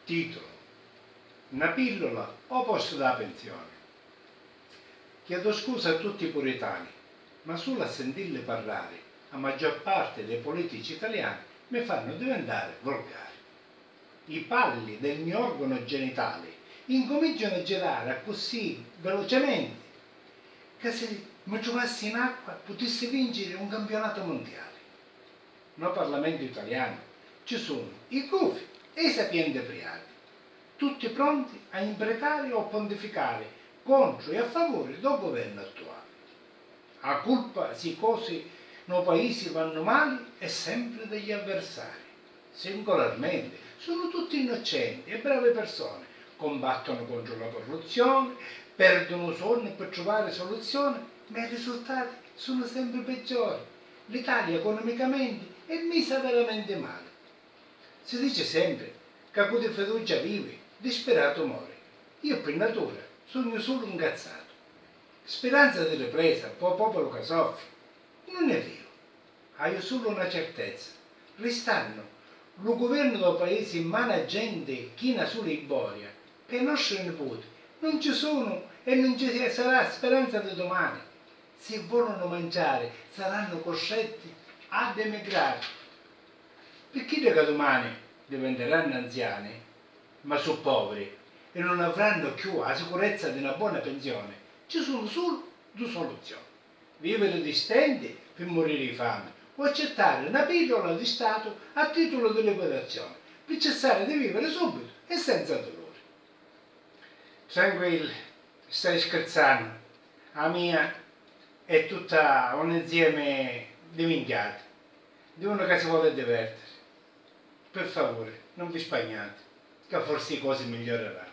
Titolo: una pillola o posto da pensione. Chiedo scusa a tutti i puritani, ma solo a sentirli parlare, la maggior parte dei politici italiani mi fanno diventare volgare. I palli del mio organo genitale incominciano a girare così velocemente che se mi trovassi in acqua potessi vincere un campionato mondiale. Nel Parlamento italiano ci sono i gufi e i sapienti priati, tutti pronti a imprecare o pontificare contro e a favore del governo attuale. La colpa se cose nei paesi vanno male è sempre degli avversari. Singolarmente sono tutti innocenti e brave persone, combattono contro la corruzione, perdono sonno per trovare soluzioni, ma i risultati sono sempre peggiori. L'Italia economicamente è messa veramente male. Si dice sempre che chi di fiducia vive, disperato muore. Io per natura sogno solo un cazzato. Speranza di ripresa per il popolo che soffre. Non è vero. Hai solo una certezza. Restando il governo del paese in mano a gente china sulla Iboria, che i nostri nipoti non ci sono e non ci sarà speranza di domani. Se vogliono mangiare saranno costretti ad emigrare. Perché da domani diventeranno anziani, ma sono poveri e non avranno più la sicurezza di una buona pensione, ci sono solo due soluzioni: vivere di stenti per morire di fame o accettare una pillola di Stato a titolo di liquidazione per cessare di vivere subito e senza dolore. Tranquilli, stai scherzando, la mia è tutta un insieme di minchiate, di uno che si vuole divertere. Per favore, non vi spagnate, che forse le cose miglioreranno.